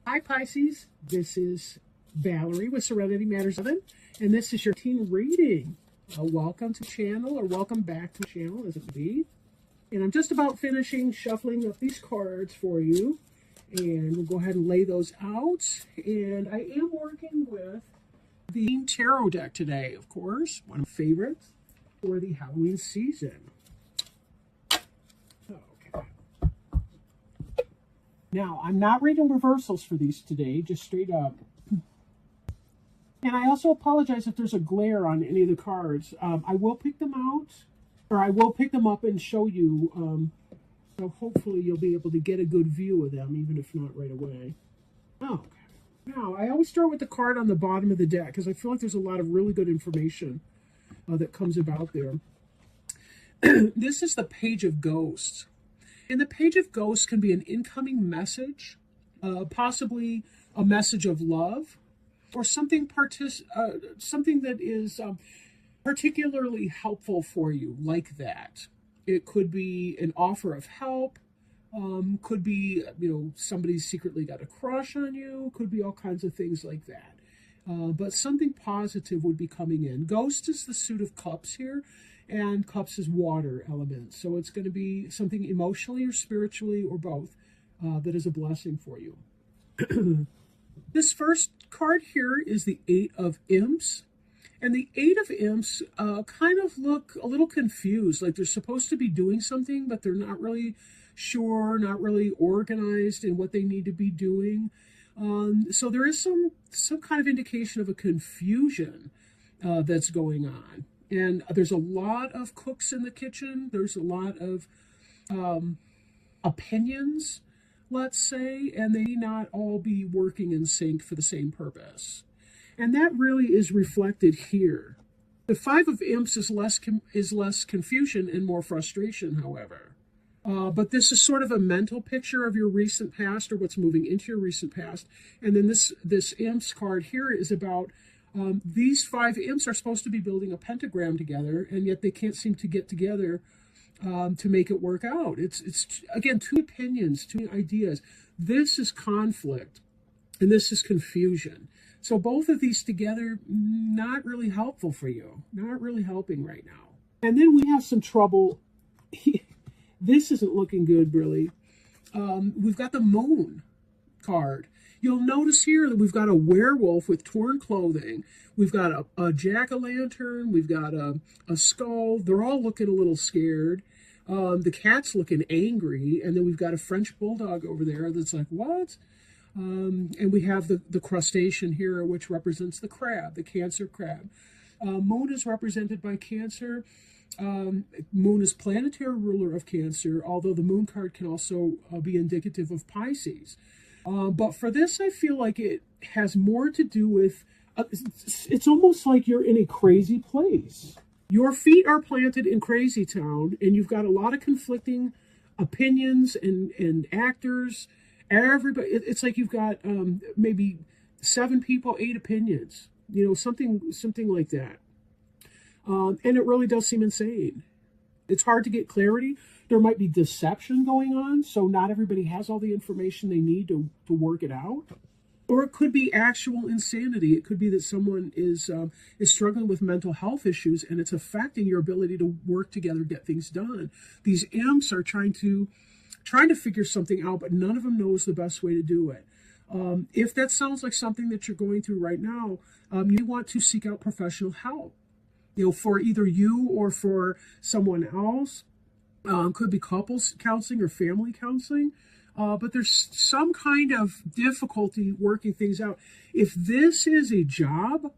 Hi Pisces, this is Valerie with Serenity Matters 7, and this is your teen reading. Welcome to the channel, or welcome back to the channel as it would be. And I'm just about finishing shuffling up these cards for you, and we'll go ahead and lay those out. And I am working with the tarot deck today, of course, one of my favorites for the Halloween season. Now, I'm not reading reversals for these today, just straight up. And I also apologize if there's a glare on any of the cards. I will pick them out, or I will pick them up and show you. So hopefully you'll be able to get a good view of them, even if not right away. Okay. Now, I always start with the card on the bottom of the deck, because I feel like there's a lot of really good information that comes about there. This is the Page of Ghosts. And the Page of Ghosts can be an incoming message, possibly a message of love, or something that is particularly helpful for you, like that. It could be an offer of help, could be, somebody's secretly got a crush on you, could be all kinds of things like that. But something positive would be coming in. Ghost is the Suit of Cups here. And Cups is water element. So it's going to be something emotionally or spiritually or both that is a blessing for you. This first card here is the Eight of Imps. And the Eight of Imps kind of look a little confused. Like they're supposed to be doing something, but they're not really sure, not really organized in what they need to be doing. So there is some kind of indication of a confusion that's going on. And there's a lot of cooks in the kitchen. There's a lot of opinions, let's say, and they may not all be working in sync for the same purpose. And that really is reflected here. The Five of Imps is less confusion and more frustration, however. But this is sort of a mental picture of your recent past, or what's moving into your recent past. And then this Imps card here is about these five imps are supposed to be building a pentagram together, and yet they can't seem to get together to make it work out. It's again, two opinions, two ideas. This is conflict, and this is confusion. So both of these together, not really helpful for you. Not really helping right now. And then we have some trouble. This isn't looking good, really. We've got the Moon card. You'll notice here that we've got a werewolf with torn clothing. We've got a jack-o'-lantern. We've got a skull. They're all looking a little scared. The cat's looking angry. And then we've got a French bulldog over there that's like, what? And we have the crustacean here, which represents the crab, the Cancer crab. Moon is represented by Cancer. Moon is planetary ruler of Cancer, although the Moon card can also be indicative of Pisces. But for this, I feel like it has more to do with, it's almost like you're in a crazy place. Your feet are planted in Crazy Town, and you've got a lot of conflicting opinions and actors. Everybody, it's like you've got maybe 7 people, 8 opinions, something like that. And it really does seem insane. It's hard to get clarity. There might be deception going on, so not everybody has all the information they need to work it out. Or it could be actual insanity. It could be that someone is struggling with mental health issues, and it's affecting your ability to work together, get things done. These imps are trying to figure something out, but none of them knows the best way to do it. If that sounds like something that you're going through right now, you want to seek out professional help. For either you or for someone else. Could be couples counseling or family counseling. But there's some kind of difficulty working things out. If this is a job,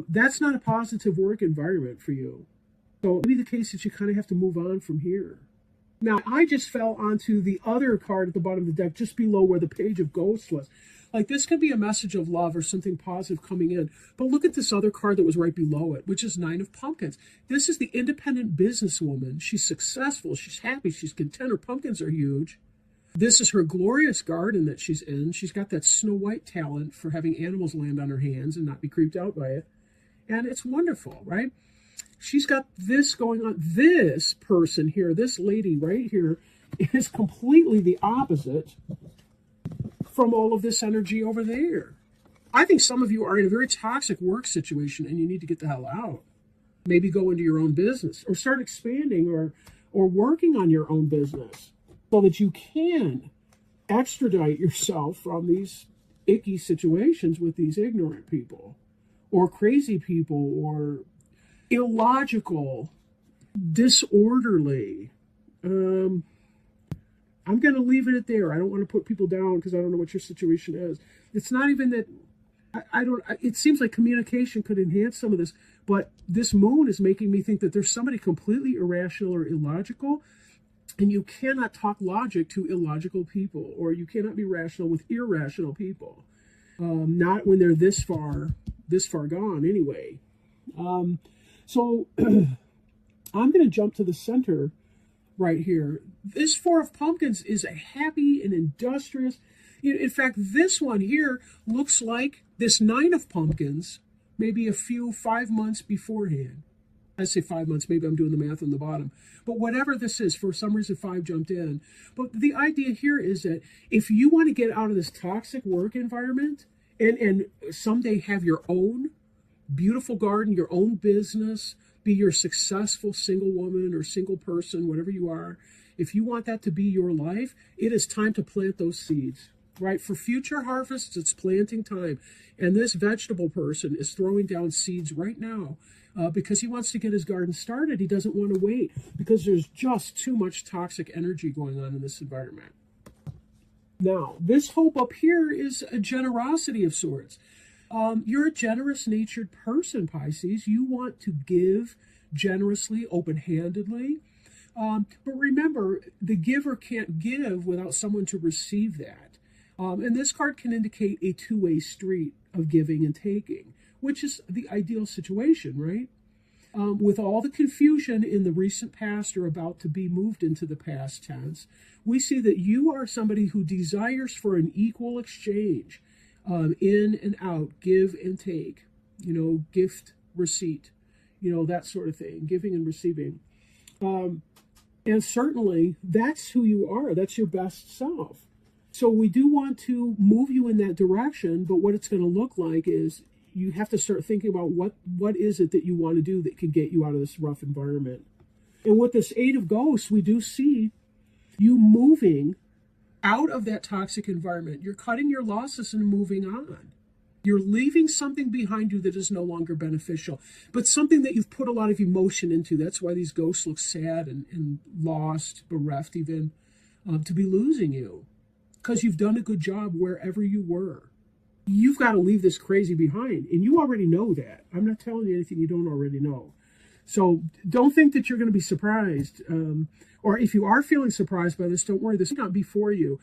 that's not a positive work environment for you. So it may be the case that you kind of have to move on from here. Now, I just fell onto the other card at the bottom of the deck, just below where the Page of Ghosts was. Like, this could be a message of love or something positive coming in. But look at this other card that was right below it, which is Nine of Pumpkins. This is the independent businesswoman. She's successful. She's happy. She's content. Her pumpkins are huge. This is her glorious garden that she's in. She's got that Snow White talent for having animals land on her hands and not be creeped out by it. And it's wonderful, right? She's got this going on. This person here, this lady right here, is completely the opposite. from all of this energy over there. I think some of you are in a very toxic work situation and you need to get the hell out. Maybe go into your own business or start expanding or working on your own business so that you can extradite yourself from these icky situations with these ignorant people or crazy people or illogical, disorderly. I'm going to leave it at there. I don't want to put people down because I don't know what your situation is. It's not even that I don't, it seems like communication could enhance some of this, but this moon is making me think that there's somebody completely irrational or illogical, and you cannot talk logic to illogical people, or you cannot be rational with irrational people. Not when they're this far gone anyway. So I'm going to jump to the center right here. This Four of Pumpkins is a happy and industrious. In fact, this one here looks like this Nine of Pumpkins, maybe 5 months beforehand. I say 5 months, maybe I'm doing the math on the bottom. But whatever this is, for some reason 5 jumped in. But the idea here is that if you want to get out of this toxic work environment and someday have your own beautiful garden, your own business, be your successful single woman or single person, whatever you are, if you want that to be your life, it is time to plant those seeds. Right? For future harvests, it's planting time. And this vegetable person is throwing down seeds right now because he wants to get his garden started. He doesn't want to wait because there's just too much toxic energy going on in this environment. Now, this hope up here is a generosity of sorts. You're a generous-natured person, Pisces. You want to give generously, open-handedly. But remember, the giver can't give without someone to receive that. And this card can indicate a two-way street of giving and taking, which is the ideal situation, right? With all the confusion in the recent past or about to be moved into the past tense, we see that you are somebody who desires for an equal exchange, in and out, give and take, gift, receipt, that sort of thing, giving and receiving. And certainly that's who you are. That's your best self. So we do want to move you in that direction, but what it's going to look like is you have to start thinking about what is it that you want to do that can get you out of this rough environment. And with this Eight of Ghosts, we do see you moving out of that toxic environment. You're cutting your losses and moving on. You're leaving something behind you that is no longer beneficial, but something that you've put a lot of emotion into. That's why these ghosts look sad and lost, bereft even, to be losing you. Because you've done a good job wherever you were. You've got to leave this crazy behind. And you already know that. I'm not telling you anything you don't already know. So don't think that you're going to be surprised. Or if you are feeling surprised by this, don't worry. This will not be for you.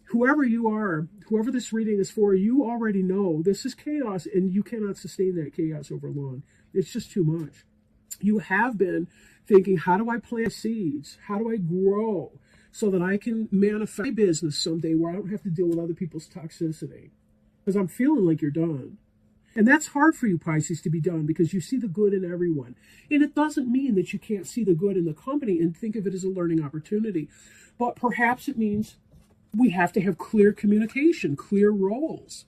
Whoever you are, whoever this reading is for, you already know this is chaos. And you cannot sustain that chaos over long. It's just too much. You have been thinking, how do I plant seeds? How do I grow? So that I can manifest my business someday where I don't have to deal with other people's toxicity. Because I'm feeling like you're done. And that's hard for you, Pisces, to be done because you see the good in everyone. And it doesn't mean that you can't see the good in the company and think of it as a learning opportunity. But perhaps it means we have to have clear communication, clear roles.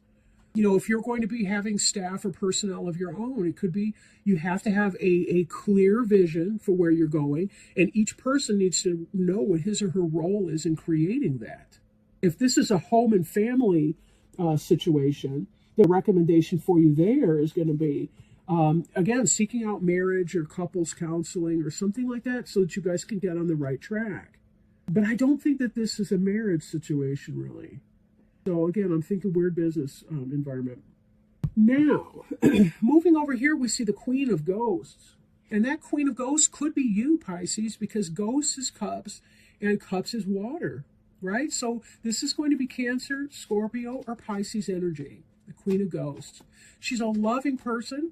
If you're going to be having staff or personnel of your own, it could be you have to have a clear vision for where you're going, and each person needs to know what his or her role is in creating that. If this is a home and family situation, the recommendation for you there is going to be, again, seeking out marriage or couples counseling or something like that so that you guys can get on the right track. But I don't think that this is a marriage situation, really. So again, I'm thinking weird business environment. Now, moving over here, we see the Queen of Ghosts. And that Queen of Ghosts could be you, Pisces, because Ghosts is cups and cups is water, right? So this is going to be Cancer, Scorpio, or Pisces energy, the Queen of Ghosts. She's a loving person,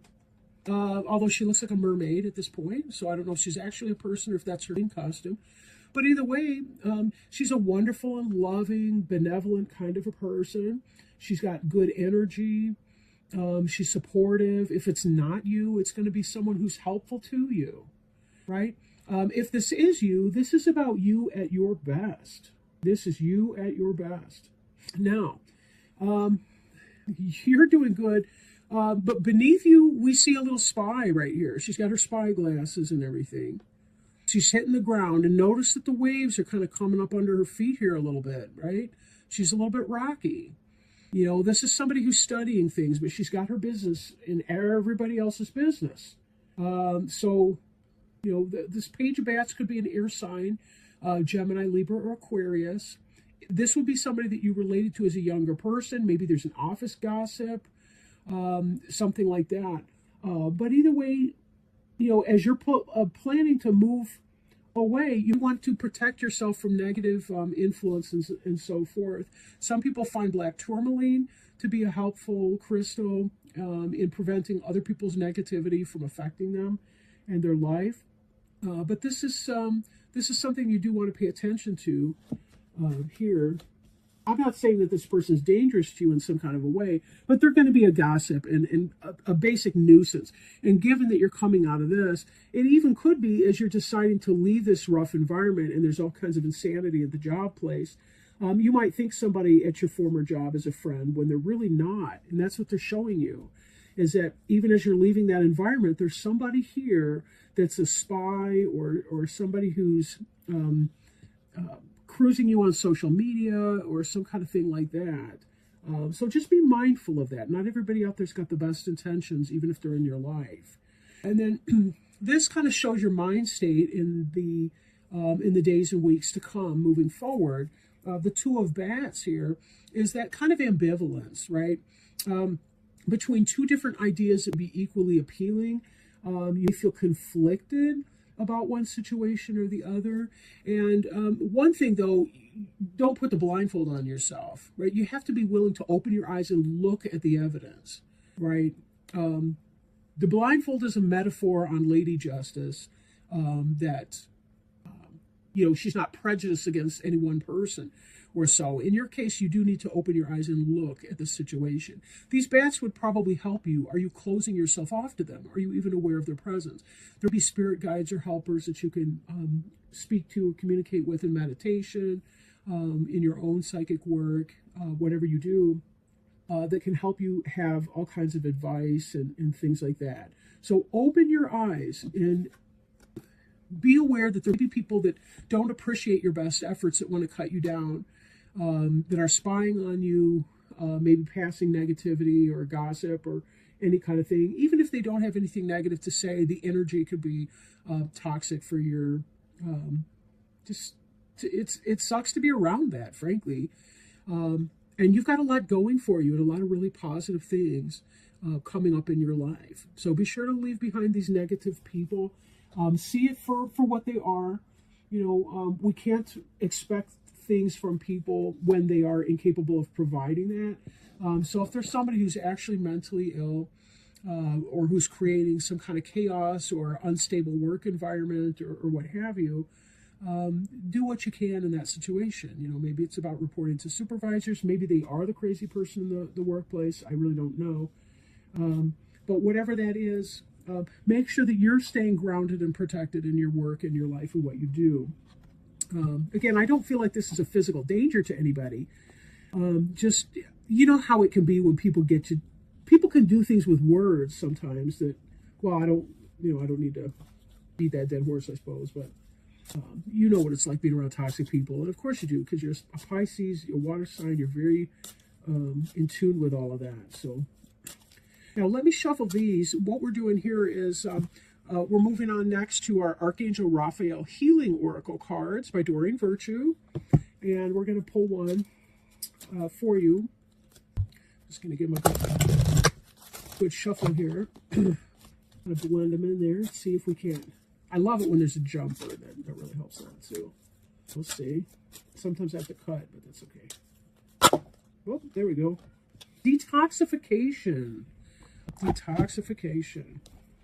although she looks like a mermaid at this point. So I don't know if she's actually a person or if that's her in costume. But either way, she's a wonderful and loving, benevolent kind of a person. She's got good energy. She's supportive. If it's not you, it's going to be someone who's helpful to you, right? If this is you, this is about you at your best. This is you at your best. Now, You're doing good. But beneath you, we see a little spy right here. She's got her spy glasses and everything. She's hitting the ground, and notice that the waves are kind of coming up under her feet here a little bit, right? She's a little bit rocky. You know, this is somebody who's studying things, but she's got her business in everybody else's business. So, you know, this Page of Bats could be an air sign, Gemini, Libra, or Aquarius. This would be somebody that you related to as a younger person. Maybe there's an office gossip, something like that. But either way, you know, as you're planning to move away, you want to protect yourself from negative influences and so forth. Some people find black tourmaline to be a helpful crystal in preventing other people's negativity from affecting them and their life. But this is something you do want to pay attention to here. I'm not saying that this person is dangerous to you in some kind of a way, but they're going to be a gossip and a basic nuisance. And given that you're coming out of this, it even could be as you're deciding to leave this rough environment and there's all kinds of insanity at the job place, you might think somebody at your former job is a friend when they're really not. And that's what they're showing you, is that even as you're leaving that environment, there's somebody here that's a spy or somebody who's cruising you on social media or some kind of thing like that. So just be mindful of that. Not everybody out there's got the best intentions, even if they're in your life. And then this kind of shows your mind state in the days and weeks to come, moving forward. The Two of Bats here is that kind of ambivalence, right? Between two different ideas that be equally appealing. You feel conflicted about one situation or the other. And one thing, though, don't put the blindfold on yourself, right? You have to be willing to open your eyes and look at the evidence, right? The blindfold is a metaphor on Lady Justice that, you know, she's not prejudiced against any one person or so. In your case, you do need to open your eyes and look at the situation. These bats would probably help you. Are you closing yourself off to them? Are you even aware of their presence? There'll be spirit guides or helpers that you can speak to or communicate with in meditation, in your own psychic work, whatever you do, that can help you have all kinds of advice and things like that. So open your eyes and be aware that there may be people that don't appreciate your best efforts, that want to cut you down, that are spying on you, maybe passing negativity or gossip or any kind of thing. Even if they don't have anything negative to say, the energy could be toxic for your, it sucks to be around that, frankly. And you've got a lot going for you and a lot of really positive things coming up in your life. So be sure to leave behind these negative people. See it for what they are. You know, we can't expect things from people when they are incapable of providing that. So if there's somebody who's actually mentally ill or who's creating some kind of chaos or unstable work environment or what have you, do what you can in that situation. You know, maybe it's about reporting to supervisors. Maybe they are the crazy person in the workplace. I really don't know. But whatever that is, make sure that you're staying grounded and protected in your work and your life and what you do. Again, I don't feel like this is a physical danger to anybody. Just, you know how it can be when people can do things with words sometimes that, well, I don't need to beat that dead horse, I suppose, but you know what it's like being around toxic people. And of course you do, because you're a Pisces, a water sign, you're very in tune with all of that. So now let me shuffle these. What we're doing here is we're moving on next to our Archangel Raphael Healing Oracle cards by Doreen Virtue. And we're going to pull one for you. Just going to give them a good shuffle here. I'm going to blend them in there and see if we can. I love it when there's a jumper. That really helps out too. We'll see. Sometimes I have to cut, but that's okay. Oh, there we go. Detoxification. Detoxification.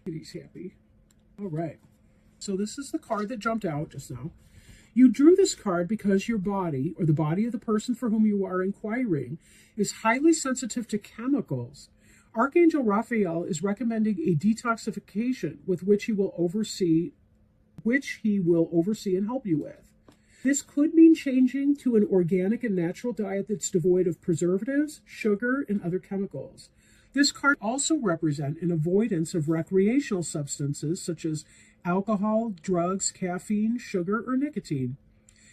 He's happy. All right. So this is the card that jumped out just now. You drew this card because your body, or the body of the person for whom you are inquiring, is highly sensitive to chemicals. Archangel Raphael is recommending a detoxification with which he will oversee and help you with. This could mean changing to an organic and natural diet that's devoid of preservatives, sugar, and other chemicals. This card also represents an avoidance of recreational substances such as alcohol, drugs, caffeine, sugar, or nicotine.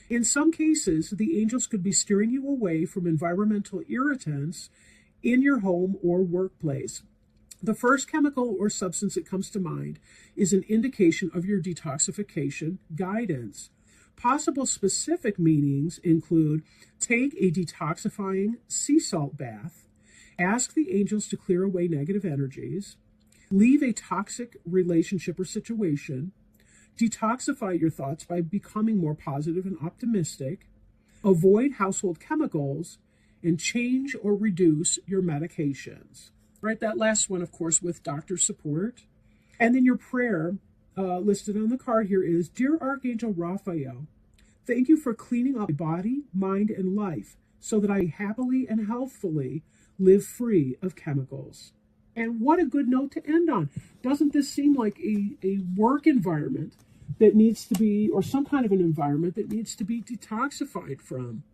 In some cases, the angels could be steering you away from environmental irritants in your home or workplace. The first chemical or substance that comes to mind is an indication of your detoxification guidance. Possible specific meanings include take a detoxifying sea salt bath, ask the angels to clear away negative energies, leave a toxic relationship or situation, detoxify your thoughts by becoming more positive and optimistic, avoid household chemicals, and change or reduce your medications. Right, that last one, of course, with doctor support. And then your prayer listed on the card here is, Dear Archangel Raphael, thank you for cleaning up my body, mind, and life so that I happily and healthfully live free of chemicals. And what a good note to end on. Doesn't this seem like a work environment that needs to be, or some kind of an environment that needs to be detoxified from?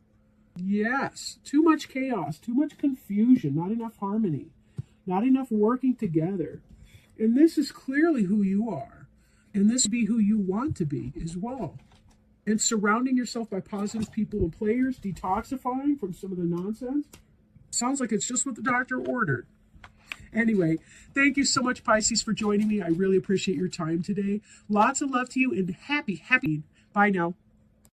Yes, too much chaos, too much confusion, not enough harmony, not enough working together. And this is clearly who you are. And this be who you want to be as well. And surrounding yourself by positive people and players, detoxifying from some of the nonsense. Sounds like it's just what the doctor ordered. Anyway, thank you so much, Pisces, for joining me. I really appreciate your time today. Lots of love to you and happy. Bye now.